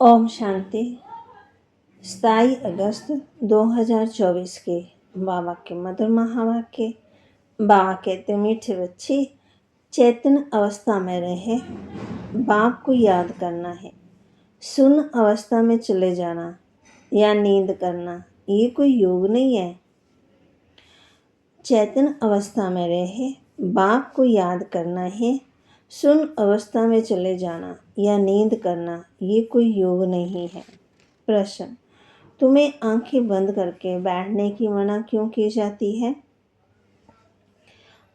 ओम शांति। 27 अगस्त 2024 के बाबा के मधुर महावाक्य। बाबा कहते मीठे बच्चे, चेतन अवस्था में रहे बाप को याद करना है। सुन्न अवस्था में चले जाना या नींद करना ये कोई योग नहीं है। चेतन अवस्था में रहे बाप को याद करना है। सुन्न अवस्था में चले जाना या नींद करना ये कोई योग नहीं है। प्रश्न, तुम्हें आंखें बंद करके बैठने की मना क्यों की जाती है?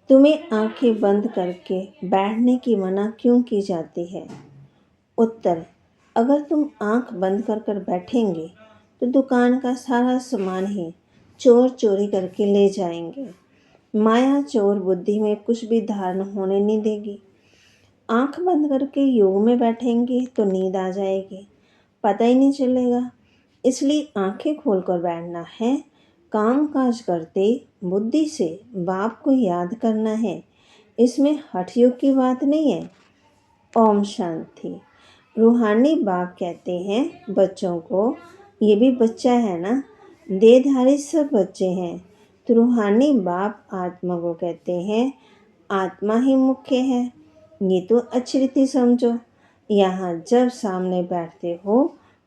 तुम्हें आंखें बंद करके बैठने की मना क्यों की जाती है? उत्तर, अगर तुम आंख बंद कर बैठेंगे तो दुकान का सारा सामान ही चोर चोरी करके ले जाएंगे। माया चोर बुद्धि में कुछ भी धारण होने नहीं देगी। आंख बंद करके योग में बैठेंगे तो नींद आ जाएगी, पता ही नहीं चलेगा। इसलिए आंखें खोलकर बैठना है। काम काज करते बुद्धि से बाप को याद करना है। इसमें हठ योग की बात नहीं है। ओम शांति। रूहानी बाप कहते हैं बच्चों को, ये भी बच्चा है ना, देहधारी सब बच्चे हैं। तो रूहानी बाप आत्मा को कहते हैं आत्मा ही मुख्य है। ये तो अच्छी रीति समझो। यहाँ जब सामने बैठते हो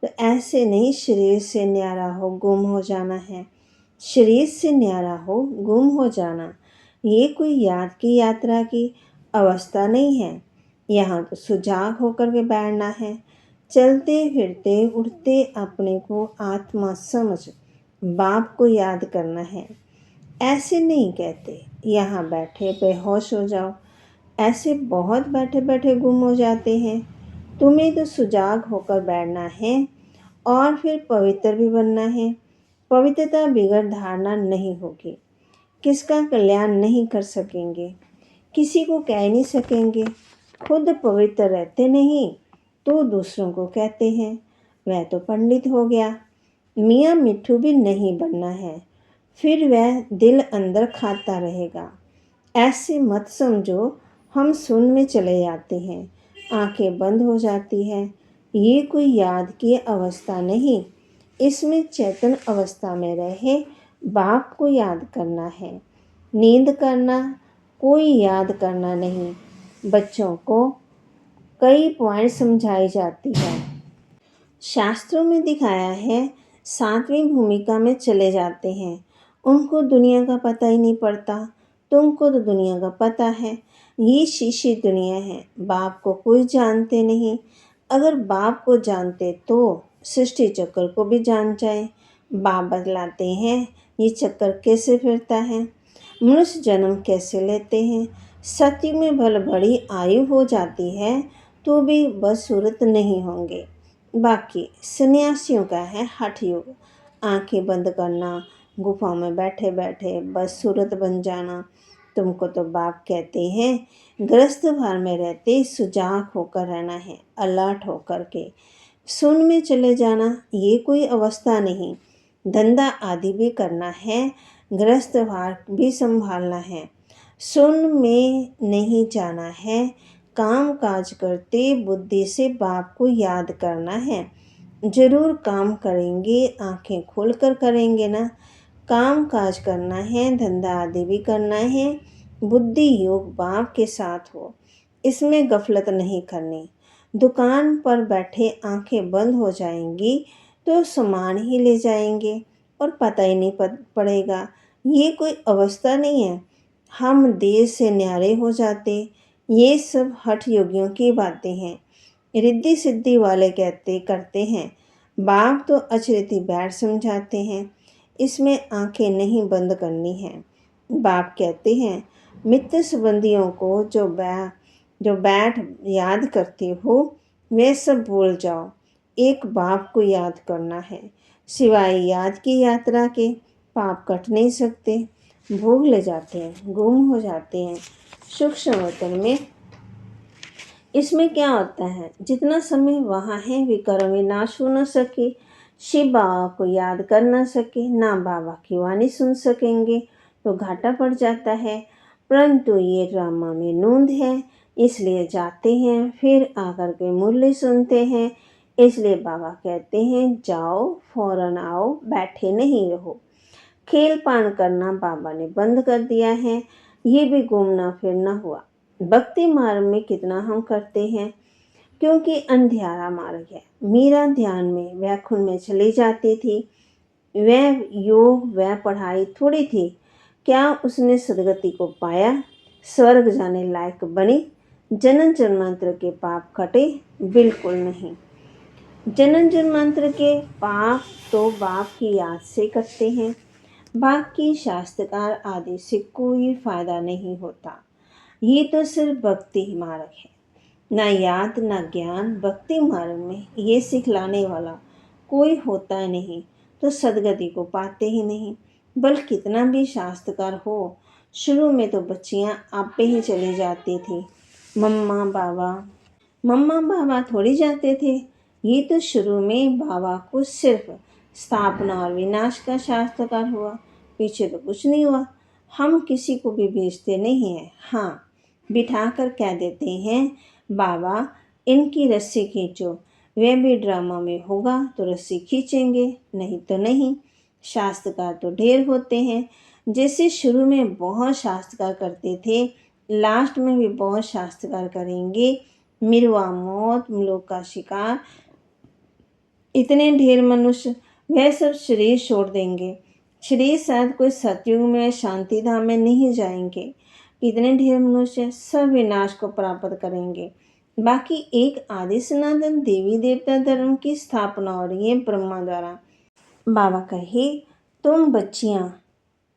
तो ऐसे नहीं शरीर से न्यारा हो गुम हो जाना है। शरीर से न्यारा हो गुम हो जाना ये कोई याद की यात्रा की अवस्था नहीं है। यहाँ तो सुजाग होकर के बैठना है। चलते फिरते उठते अपने को आत्मा समझ बाप को याद करना है। ऐसे नहीं कहते यहाँ बैठे बेहोश हो जाओ। ऐसे बहुत बैठे बैठे गुम हो जाते हैं। तुम्हें तो सुजाग होकर बैठना है और फिर पवित्र भी बनना है। पवित्रता बिगड़ धारणा नहीं होगी। किसका कल्याण नहीं कर सकेंगे, किसी को कह नहीं सकेंगे। खुद पवित्र रहते नहीं तो दूसरों को कहते हैं वह तो पंडित हो गया। मियाँ मिट्ठू भी नहीं बनना है, फिर वह दिल अंदर खाता रहेगा। ऐसे मत समझो हम सुन में चले जाते हैं, आंखें बंद हो जाती है। ये कोई याद की अवस्था नहीं। इसमें चेतन अवस्था में रहे बाप को याद करना है। नींद करना कोई याद करना नहीं। बच्चों को कई पॉइंट समझाई जाती है। शास्त्रों में दिखाया है 7वीं भूमिका में चले जाते हैं। उनको दुनिया का पता ही नहीं पड़ता। तुमको तो दुनिया का पता है। ये शीशी दुनिया है। बाप को कोई जानते नहीं। अगर बाप को जानते तो सृष्टि चक्र को भी जान जाए। बाप बतलाते हैं ये चक्कर कैसे फिरता है, मनुष्य जन्म कैसे लेते हैं। सत्युग में भले बड़ी आयु हो जाती है तो भी बदसूरत नहीं होंगे। बाकी सन्यासियों का है हठ योग। आंखें बंद करना, गुफा में बैठे बैठे बदसूरत बन जाना। तुमको तो बाप कहते हैं ग्रस्त भार में रहते सुजाग होकर रहना है, अलर्ट होकर के। सुन में चले जाना ये कोई अवस्था नहीं। धंधा आदि भी करना है, ग्रस्त भार भी संभालना है। सुन में नहीं जाना है। काम काज करते बुद्धि से बाप को याद करना है। जरूर काम करेंगे, आंखें खोलकर करेंगे ना। काम काज करना है, धंधा आदि भी करना है। बुद्धि योग बाप के साथ हो, इसमें गफलत नहीं करनी। दुकान पर बैठे आंखें बंद हो जाएंगी तो सामान ही ले जाएंगे और पता ही नहीं पड़ेगा। ये कोई अवस्था नहीं है। हम देर से न्यारे हो जाते। ये सब हठ योगियों की बातें हैं। रिद्धि सिद्धि वाले कहते करते हैं। बाप तो अचरिति बैठ समझाते हैं। इसमें आंखें नहीं बंद करनी है। बाप कहते हैं मित्र संबंधियों को जो बैठ याद करते हो वे सब भूल जाओ। एक बाप को याद करना है। सिवाय याद की यात्रा के पाप कट नहीं सकते। भोग ले जाते हैं, गुम हो जाते हैं सूक्ष्म वतन में। इसमें क्या होता है, जितना समय वहाँ है विकर्म विनाश हो न सके। शिव बाबा को याद कर न सके, ना बाबा की वाणी सुन सकेंगे तो घाटा पड़ जाता है। परंतु ये ड्रामा में नूंद है, इसलिए जाते हैं, फिर आकर के मुरली सुनते हैं। इसलिए बाबा कहते हैं जाओ फौरन आओ, बैठे नहीं रहो। खेल पान करना बाबा ने बंद कर दिया है, ये भी घूमना फिरना हुआ। भक्ति मार्ग में कितना हम करते हैं, क्योंकि अंधियारा मार्ग है। मीरा ध्यान में व्याकुल में चली जाती थी। वह योग वह पढ़ाई थोड़ी थी। क्या उसने सदगति को पाया, स्वर्ग जाने लायक बनी, जनन जन्मांतर के पाप कटे? बिल्कुल नहीं। जनन जन्मांतर के पाप तो बाप की याद से कटते हैं, बाकी शास्त्रकार आदि से कोई फायदा नहीं होता। ये तो सिर्फ भक्ति मार्ग है, ना याद ना ज्ञान। भक्ति मार्ग में ये सिखलाने वाला कोई होता नहीं तो सदगति को पाते ही नहीं। बल्कि कितना भी शास्त्रकार हो, शुरू में तो बच्चियां आपे ही चली जाती थी। मम्मा बाबा थोड़ी जाते थे। ये तो शुरू में बाबा को सिर्फ स्थापना और विनाश का शास्त्रकार हुआ, पीछे तो कुछ नहीं हुआ। हम किसी को भी भेजते नहीं हैं। हाँ, बिठा कर कह देते हैं बाबा इनकी रस्सी खींचो, वह भी ड्रामा में होगा तो रस्सी खींचेंगे, नहीं तो नहीं। शास्त्रकार तो ढेर होते हैं। जैसे शुरू में बहुत शास्त्रकार करते थे, लास्ट में भी बहुत शास्त्रकार करेंगे। मिरवा मौत, लोक का शिकार, इतने ढेर मनुष्य, वह सब शरीर छोड़ देंगे। शरीर शायद कोई सतयुग में शांति धाम में नहीं जाएंगे। इतने ढेर मनुष्य सब विनाश को प्राप्त करेंगे। बाकी एक आदि सनातन देवी देवता धर्म की स्थापना हो रही है ब्रह्मा द्वारा। बाबा कहे तुम बच्चियां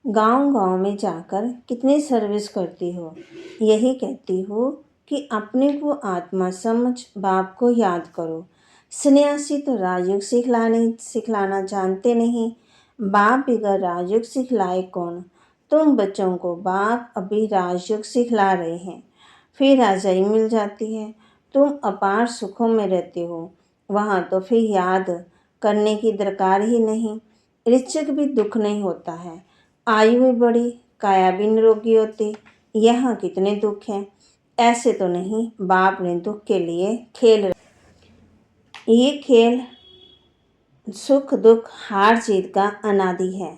गांव-गांव में जाकर कितनी सर्विस करती हो। यही कहती हो कि अपने को आत्मा समझ बाप को याद करो। सन्यासी तो राजयोग सिखलाना जानते नहीं। बाप बिगैर राजयोग सिखलाए कौन? तुम बच्चों को बाप अभी राजयोग सिखला रहे हैं। फिर राजाई मिल जाती है, तुम अपार सुखों में रहते हो। वहाँ तो फिर याद करने की दरकार ही नहीं। ऋचक भी दुख नहीं होता है, आयु भी बड़ी, काया भी निरोगी होती। यहाँ कितने दुख हैं। ऐसे तो नहीं बाप ने दुख के लिए खेल, ये खेल सुख दुख हार जीत का अनादि है,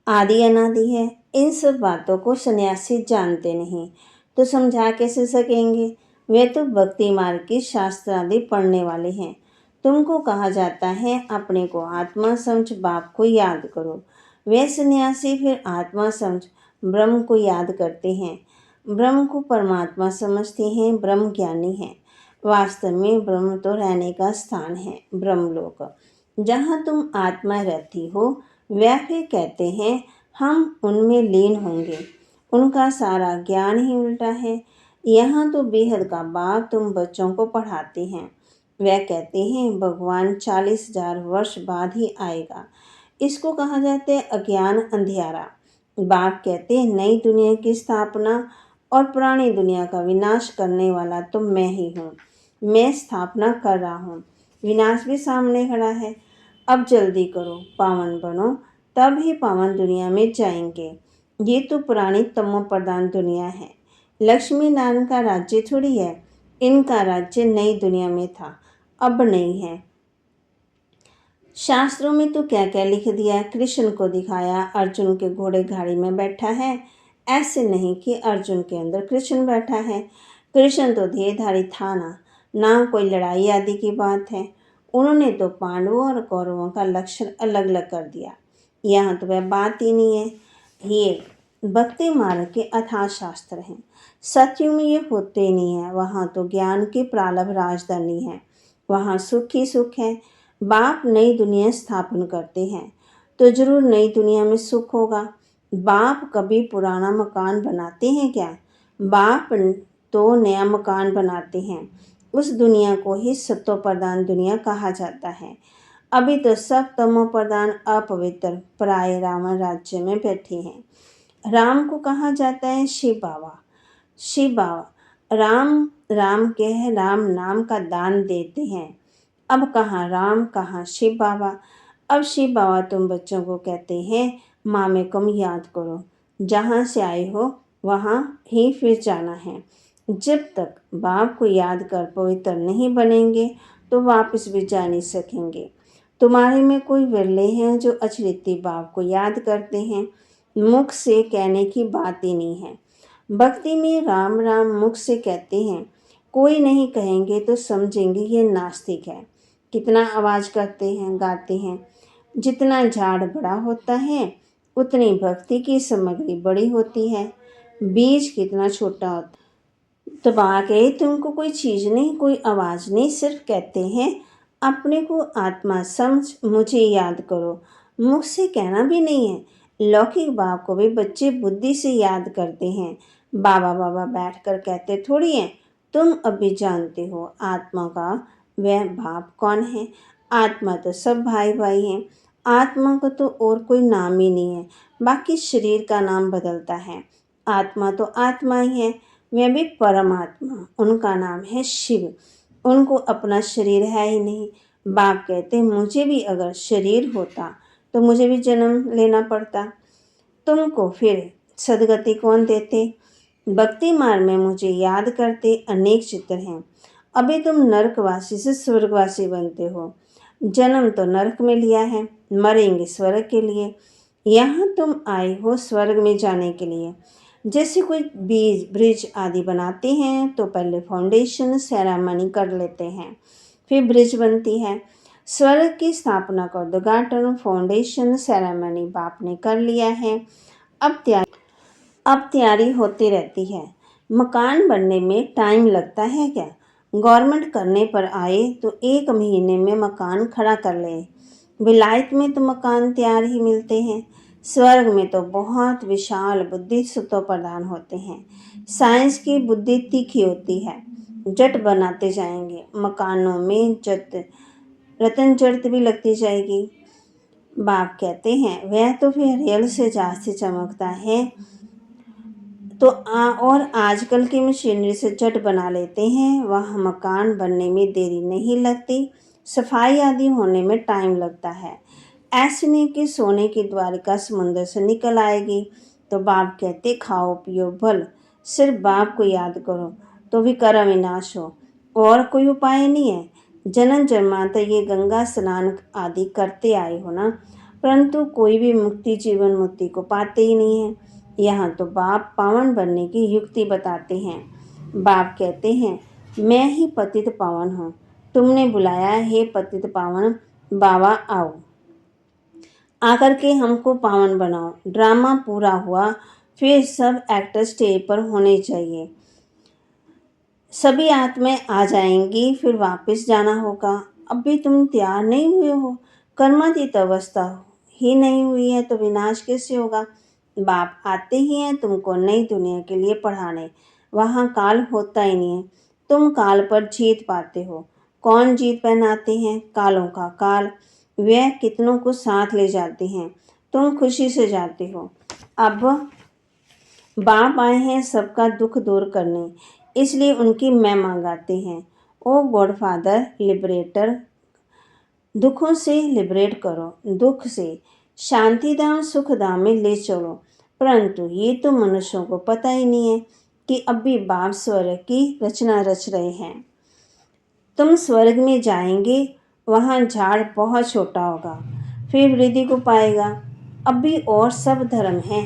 आदि अनादि है। इन सब बातों को सन्यासी जानते नहीं तो समझा कैसे सकेंगे। वे तो भक्ति मार्ग की शास्त्र आदि पढ़ने वाले हैं। तुमको कहा जाता है अपने को आत्मा समझ बाप को याद करो। वे सन्यासी फिर आत्मा समझ ब्रह्म को याद करते हैं, ब्रह्म को परमात्मा समझते हैं, ब्रह्म ज्ञानी हैं। वास्तव में ब्रह्म तो रहने का स्थान है, ब्रह्मलोक, जहाँ तुम आत्मा रहती हो। वह फिर कहते हैं हम उनमें लीन होंगे। उनका सारा ज्ञान ही उल्टा है। यहाँ तो बेहद का बाप तुम बच्चों को पढ़ाते हैं। वह कहते हैं भगवान 40,000 वर्ष बाद ही आएगा। इसको कहा जाता है अज्ञान अंधियारा। बाप कहते हैं नई दुनिया की स्थापना और पुरानी दुनिया का विनाश करने वाला तो मैं ही हूँ। मैं स्थापना कर रहा हूँ, विनाश भी सामने खड़ा है। अब जल्दी करो, पावन बनो, तब ही पावन दुनिया में जाएंगे। ये तो पुरानी तमो प्रधान दुनिया है। लक्ष्मी नारायण का राज्य थोड़ी है। इनका राज्य नई दुनिया में था, अब नहीं है। शास्त्रों में तो क्या क्या लिख दिया। कृष्ण को दिखाया अर्जुन के घोड़े गाड़ी में बैठा है। ऐसे नहीं कि अर्जुन के अंदर कृष्ण बैठा है। कृष्ण तो देहधारी था ना कोई लड़ाई आदि की बात है। उन्होंने तो पांडवों और कौरवों का लक्षण अलग अलग कर दिया। यहाँ तो वह बात ही नहीं है। ये भक्ति मार्ग के अथाह शास्त्र हैं। सत्युग में ये होते ही नहीं है। वहाँ तो ज्ञान की प्रारंभ राजधानी है, वहाँ सुख ही सुख है। बाप नई दुनिया स्थापन करते हैं तो जरूर नई दुनिया में सुख होगा। बाप कभी पुराना मकान बनाते हैं क्या? बाप तो नया मकान बनाते हैं। उस दुनिया को ही सत्व प्रधान दुनिया कहा जाता है। अभी तो सब तमो प्रधान अपवित्र पराये रावण राज्य में बैठे हैं। राम को कहा जाता है शिव बाबा। शिव बाबा राम कह राम नाम का दान देते हैं। अब कहाँ राम कहाँ शिव बाबा। अब शिव बाबा तुम बच्चों को कहते हैं माँ में कम याद करो, जहाँ से आए हो वहाँ ही फिर जाना है। जब तक बाप को याद कर पवित्र नहीं बनेंगे तो वापस भी जा नहीं सकेंगे। तुम्हारे में कोई विरले हैं जो अचेती बाप को याद करते हैं। मुख से कहने की बात ही नहीं है। भक्ति में राम राम मुख से कहते हैं, कोई नहीं कहेंगे तो समझेंगे ये नास्तिक है। कितना आवाज़ करते हैं, गाते हैं। जितना झाड़ बड़ा होता है उतनी भक्ति की सामग्री बड़ी होती है। बीज कितना छोटा होता है। दबा के तुमको कोई चीज़ नहीं, कोई आवाज़ नहीं, सिर्फ कहते हैं अपने को आत्मा समझ, मुझे याद करो। मुख से कहना भी नहीं है। लौकिक बाप को भी बच्चे बुद्धि से याद करते हैं। बाबा बाबा बैठकर कहते थोड़ी हैं। तुम अभी जानते हो आत्मा का वह बाप कौन है। आत्मा तो सब भाई भाई हैं। आत्मा को तो और कोई नाम ही नहीं है, बाकी शरीर का नाम बदलता है। आत्मा तो आत्मा ही है, वह भी परमात्मा, उनका नाम है शिव। उनको अपना शरीर है ही नहीं। बाप कहते मुझे भी अगर शरीर होता तो मुझे भी जन्म लेना पड़ता। तुमको फिर सदगति कौन देते। भक्ति मार्ग में मुझे याद करते अनेक चित्र हैं। अभी तुम नरकवासी से स्वर्गवासी बनते हो। जन्म तो नरक में लिया है, मरेंगे स्वर्ग के लिए। यहाँ तुम आए हो स्वर्ग में जाने के लिए। जैसे कोई बीज ब्रिज आदि बनाते हैं तो पहले फाउंडेशन सेरेमनी कर लेते हैं, फिर ब्रिज बनती है। स्वर्ग की स्थापना का उद्घाटन फाउंडेशन सेरेमनी बाप ने कर लिया है। अब तैयारी होती रहती है। मकान बनने में टाइम लगता है क्या। गवर्नमेंट करने पर आए तो 1 महीने में मकान खड़ा कर ले। विलायत में तो मकान तैयार ही मिलते हैं। स्वर्ग में तो बहुत विशाल बुद्धि सुतो प्रदान होते हैं। साइंस की बुद्धि तीखी होती है। जट बनाते जाएंगे मकानों में, जट रतन जड़त भी लगती जाएगी। बाप कहते हैं वह तो फिर रेल से जास्त चमकता है। तो और आजकल की मशीनरी से झट बना लेते हैं। वह मकान बनने में देरी नहीं लगती, सफाई आदि होने में टाइम लगता है। ऐसे नहीं कि सोने की द्वारिका समुंदर से निकल आएगी। तो बाप कहते खाओ पियो भल, सिर्फ बाप को याद करो तो भी कर्म विनाश हो, और कोई उपाय नहीं है। जन्म जन्मांतर ये गंगा स्नान आदि करते आए हो ना, परंतु कोई भी मुक्ति जीवन मुक्ति को पाते ही नहीं है। यहाँ तो बाप पावन बनने की युक्ति बताते हैं। बाप कहते हैं मैं ही पतित पावन हूँ। तुमने बुलाया हे पतित पावन बाबा, आओ आकर के हमको पावन बनाओ। ड्रामा पूरा हुआ, फिर सब एक्टर स्टेज पर होने चाहिए। सभी आत्माएं आ जाएंगी, फिर वापस जाना होगा। अभी तुम तैयार नहीं हुए हो, कर्मातीत अवस्था ही नहीं हुई है तो विनाश कैसे होगा। बाप आते ही हैं तुमको नई दुनिया के लिए पढ़ाने। वहाँ काल होता ही नहीं है, तुम काल पर जीत पाते हो। कौन जीत पहनाते हैं। कालों का काल, वह कितनों को साथ ले जाते हैं। तुम खुशी से जाते हो। अब बाप आए हैं सबका दुख दूर करने, इसलिए उनकी महिमा गाते हैं। ओ गॉडफादर लिबरेटर, दुखों से लिबरेट करो, दुख से शांति धाम सुख धाम में ले चलो। परंतु ये तो मनुष्यों को पता ही नहीं है कि अभी बाप स्वर्ग की रचना रच रहे हैं। तुम स्वर्ग में जाएंगे, वहाँ झाड़ बहुत छोटा होगा, फिर वृद्धि को पाएगा। अभी और सब धर्म हैं,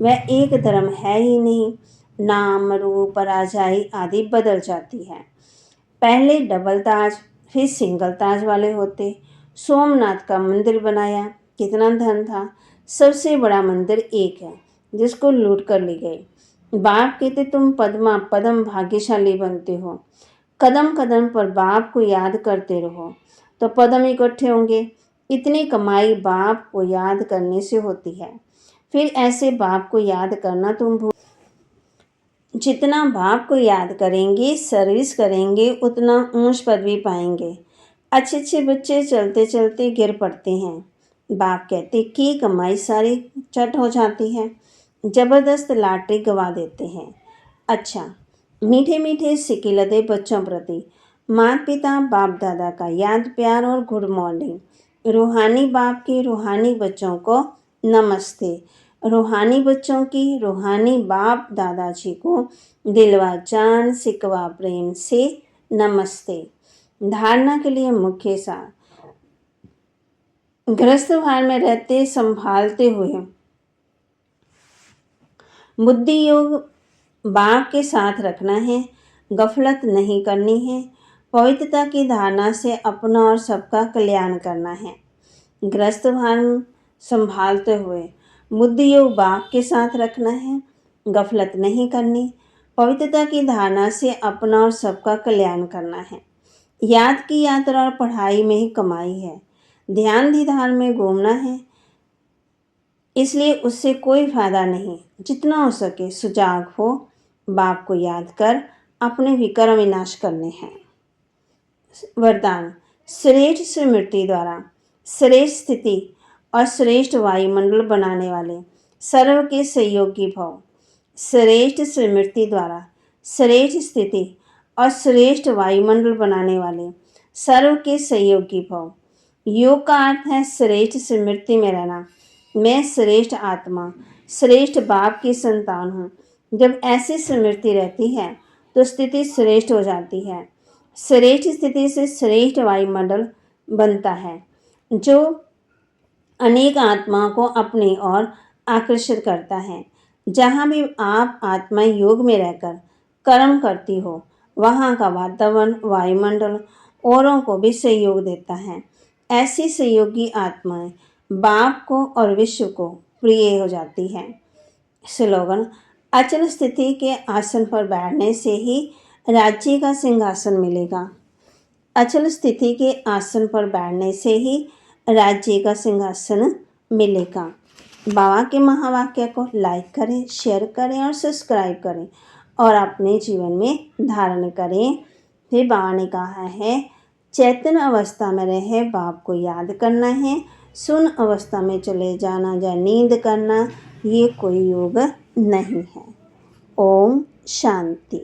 वह एक धर्म है ही नहीं। नाम रूप राजाई आदि बदल जाती है। पहले डबल ताज फिर सिंगल ताज वाले होते। सोमनाथ का मंदिर बनाया, कितना धन था। सबसे बड़ा मंदिर एक है जिसको लूट कर ले गए। बाप कहते तुम पदम भाग्यशाली बनते हो। कदम कदम पर बाप को याद करते रहो तो पदम इकट्ठे होंगे। इतनी कमाई बाप को याद करने से होती है। फिर ऐसे बाप को याद करना तुम भूल। जितना बाप को याद करेंगे, सर्विस करेंगे, उतना ऊंच पदवी पाएंगे। अच्छे अच्छे बच्चे चलते चलते गिर पड़ते हैं। बाप कहते कि कमाई सारी चट हो जाती है, ज़बरदस्त लॉटरी गवा देते हैं। अच्छा, मीठे मीठे सिक्के लदे बच्चों प्रति माता पिता बाप दादा का याद प्यार और गुड मॉर्निंग। रूहानी बाप के रूहानी बच्चों को नमस्ते। रूहानी बच्चों की रूहानी बाप दादाजी को दिलवा जान सिकवा प्रेम से नमस्ते। धारणा के लिए मुख्य सार। ग्रस्त भार में रहते संभालते हुए बुद्धि योग बाप के साथ रखना है, गफलत नहीं करनी है, पवित्रता की धारणा से अपना और सबका कल्याण करना है। ग्रस्त भार संभालते हुए बुद्धि योग बाप के साथ रखना है, गफलत नहीं करनी, पवित्रता की धारणा से अपना और सबका कल्याण करना है। याद की यात्रा और पढ़ाई में ही कमाई है। ध्यान दीदार में घूमना है, इसलिए उससे कोई फायदा नहीं। जितना हो सके सुजाग हो, बाप को याद कर अपने विकर्म विनाश करने हैं। वरदान। श्रेष्ठ स्मृति द्वारा श्रेष्ठ स्थिति और श्रेष्ठ वायुमंडल बनाने वाले सर्व के सहयोगी भव। श्रेष्ठ स्मृति द्वारा श्रेष्ठ स्थिति और श्रेष्ठ वायुमंडल बनाने वाले सर्व के सहयोगी भव। योग का अर्थ है श्रेष्ठ स्मृति में रहना। मैं श्रेष्ठ आत्मा, श्रेष्ठ बाप की संतान हूँ। जब ऐसी स्मृति रहती है तो स्थिति श्रेष्ठ हो जाती है। श्रेष्ठ स्थिति से श्रेष्ठ वायुमंडल बनता है, जो अनेक आत्माओं को अपनी ओर आकर्षित करता है। जहाँ भी आप आत्मा योग में रहकर कर्म करती हो, वहाँ का वातावरण, वायुमंडल औरों को भी सहयोग देता है। ऐसी सहयोगी आत्माएं बाप को और विश्व को प्रिय हो जाती है। स्लोगन। अचल स्थिति के आसन पर बैठने से ही राज्य का सिंहासन मिलेगा। अचल स्थिति के आसन पर बैठने से ही राज्य का सिंहासन मिलेगा। बाबा के महावाक्य को लाइक करें, शेयर करें और सब्सक्राइब करें और अपने जीवन में धारण करें। फिर बाबा ने कहा है, चैतन्य अवस्था में रहे बाप को याद करना है, सुन अवस्था में चले जाना या नींद करना, ये कोई योग नहीं है। ओम शांति।